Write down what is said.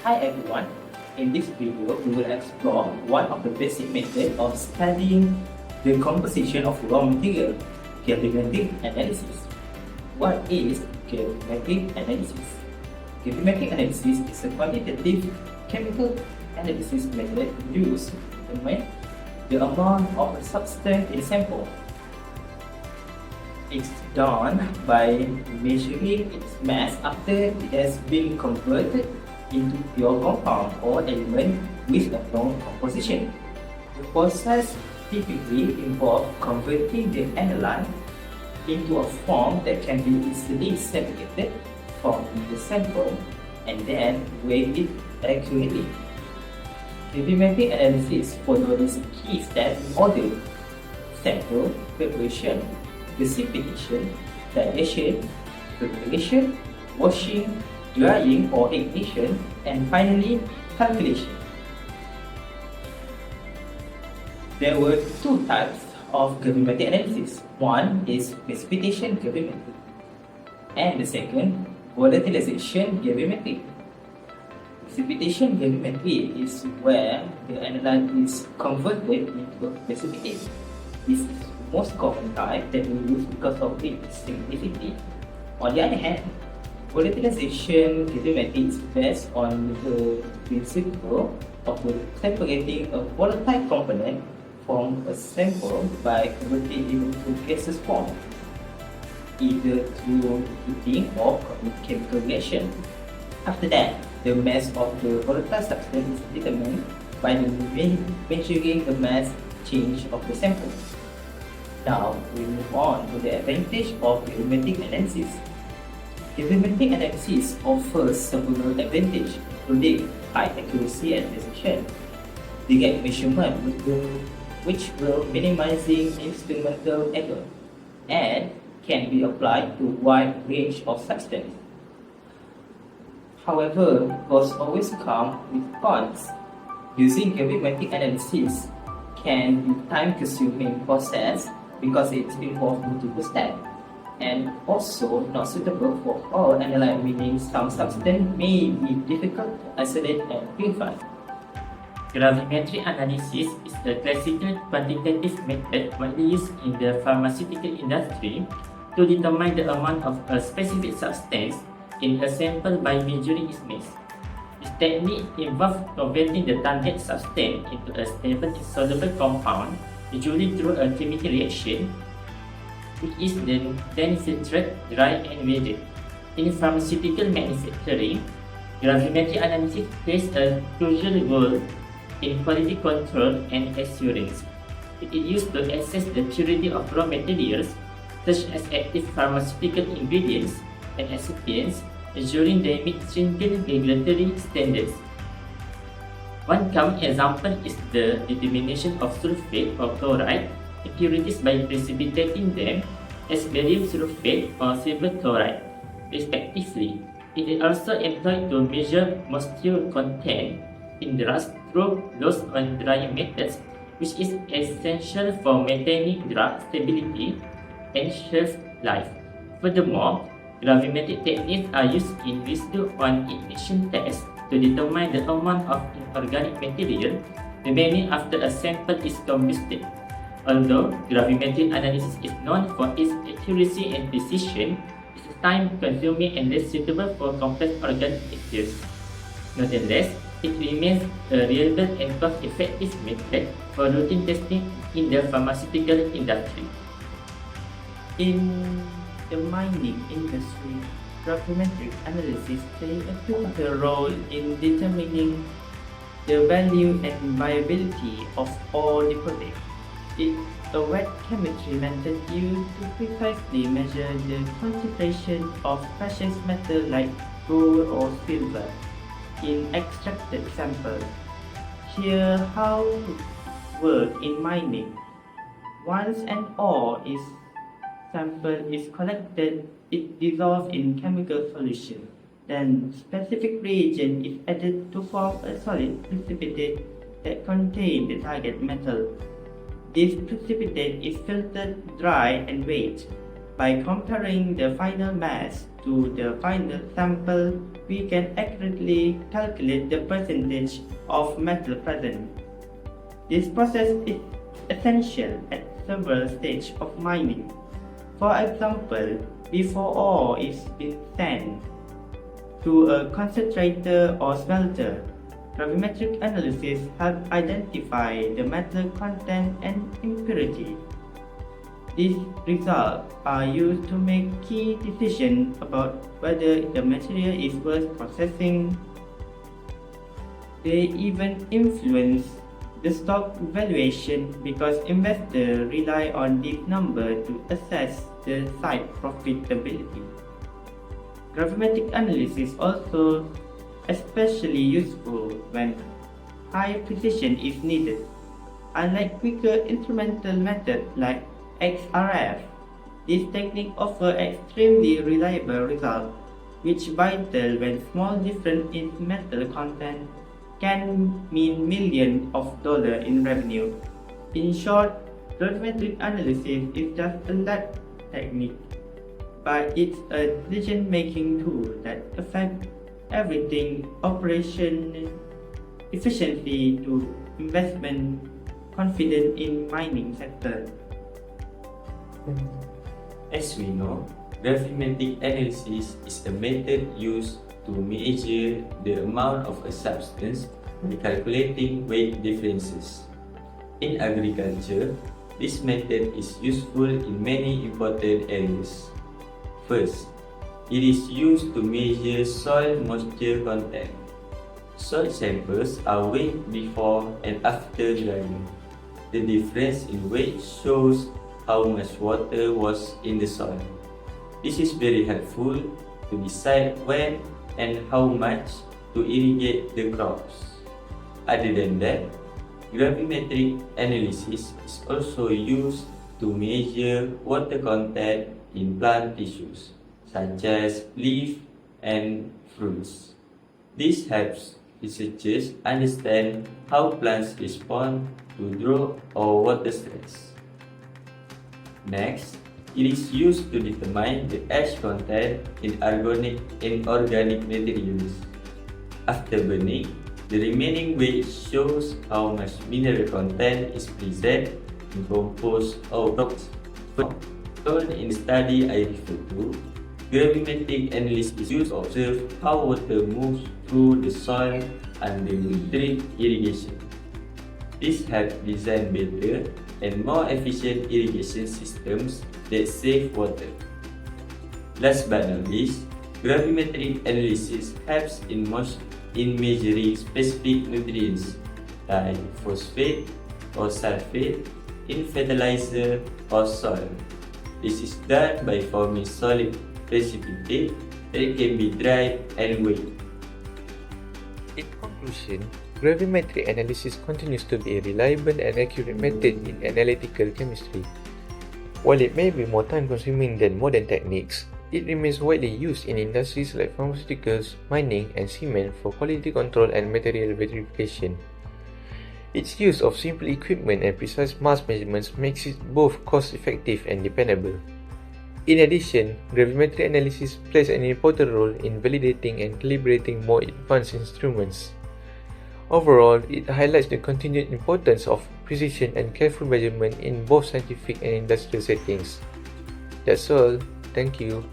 Hi everyone, in this video we will explore one of the basic methods of studying the composition of raw material, gravimetric analysis. What is gravimetric analysis? Gravimetric analysis is a quantitative chemical analysis method used to determine the amount of a substance in a sample. It's done by measuring its mass after it has been converted into pure compound or element with a known composition. The process typically involves converting the analyte into a form that can be easily separated from the sample and then weigh it accurately. Gravimetric analysis follows key steps in order: sample preparation, precipitation, dilation, preparation, washing, drying or ignition, and finally calculation. There were two types of gravimetric analysis. One is precipitation gravimetry, and the second, volatilization gravimetry. Precipitation gravimetry is where the analyte is converted into a precipitate. This is the most common type that we use because of its simplicity. On the other hand, volatilization gravimetry is based on the principle of separating a volatile component from a sample by converting it into gaseous form, either through heating or chemical reaction. After that, the mass of the volatile substance is determined by measuring the mass change of the sample. Now, we move on to the advantage of gravimetric analysis. Gravimetric analysis offers several advantages, including high accuracy and precision, direct measurement which will minimizing instrumental error, and can be applied to a wide range of substances. However, costs always come with cons. Using gravimetric analysis can be time-consuming process because it involves multiple steps, and also not suitable for all analyte, meaning some substance may be difficult to isolate and purify. Gravimetric analysis is a classical quantitative method widely used in the pharmaceutical industry to determine the amount of a specific substance in a sample by measuring its mass. This technique involves converting the target substance into a stable insoluble compound, usually through a chemical reaction, which is then filtered, dried, and weighed. In pharmaceutical manufacturing, gravimetric analysis plays a crucial role in quality control and assurance. It is used to assess the purity of raw materials, such as active pharmaceutical ingredients and excipients, ensuring they meet stringent regulatory standards. One common example is the determination of sulfate or chloride impurities by precipitating them as barium sulfate or silver chloride, respectively. It is also employed to measure moisture content in drugs through loss on drying methods, which is essential for maintaining drug stability and shelf life. Furthermore, gravimetric techniques are used in residue-on ignition tests to determine the amount of inorganic material remaining after a sample is combusted. Although gravimetric analysis is known for its accuracy and precision, it is time-consuming and less suitable for complex organic mixtures. Nonetheless, it remains a reliable and cost-effective method for routine testing in the pharmaceutical industry. In the mining industry, gravimetric analysis plays a pivotal role in determining the value and viability of ore deposits. It's a wet chemistry method used to precisely measure the concentration of precious metal like gold or silver in extracted samples. Here how it works in mining. Once an ore sample is collected, it dissolves in chemical solution. Then specific reagent is added to form a solid precipitate that contains the target metal. This precipitate is filtered, dried, and weighed. By comparing the final mass to the final sample, we can accurately calculate the percentage of metal present. This process is essential at several stages of mining. For example, before ore is being sent to a concentrator or smelter, gravimetric analysis helps identify the metal content and impurity. These results are used to make key decisions about whether the material is worth processing. They even influence the stock valuation because investors rely on this number to assess the site profitability. Gravimetric analysis is also especially useful when high precision is needed. Unlike quicker instrumental methods like XRF, this technique offers extremely reliable results, which is vital when small difference in metal content can mean millions of dollars in revenue. In short, gravimetric analysis is just a lab technique, but it's a decision-making tool that affects everything operation efficiency to investment confidence in mining sector. As we know, gravimetric analysis is a method used to measure the amount of a substance by calculating weight differences. In agriculture, this method is useful in many important areas. First, it is used to measure soil moisture content. Soil samples are weighed before and after drying. The difference in weight shows how much water was in the soil. This is very helpful to decide when and how much to irrigate the crops. Other than that, gravimetric analysis is also used to measure water content in plant tissues, such as leaf and fruits. This helps researchers understand how plants respond to drought or water stress. Next, it is used to determine the ash content in organic materials. After burning, the remaining weight shows how much mineral content is present in compost or rocks. Shown in the study I referred to, gravimetric analysis is used to observe how water moves through the soil under drip irrigation. This helps design better and more efficient irrigation systems that save water. Last but not least, gravimetric analysis helps in measuring specific nutrients like phosphate or sulfate in fertilizer or soil. This is done by forming solid precipitate that can be dried and weighed. In conclusion, gravimetric analysis continues to be a reliable and accurate method in analytical chemistry. While it may be more time-consuming than modern techniques, it remains widely used in industries like pharmaceuticals, mining, and cement for quality control and material verification. Its use of simple equipment and precise mass measurements makes it both cost-effective and dependable. In addition, gravimetric analysis plays an important role in validating and calibrating more advanced instruments. Overall, it highlights the continued importance of precision and careful measurement in both scientific and industrial settings. That's all. Thank you.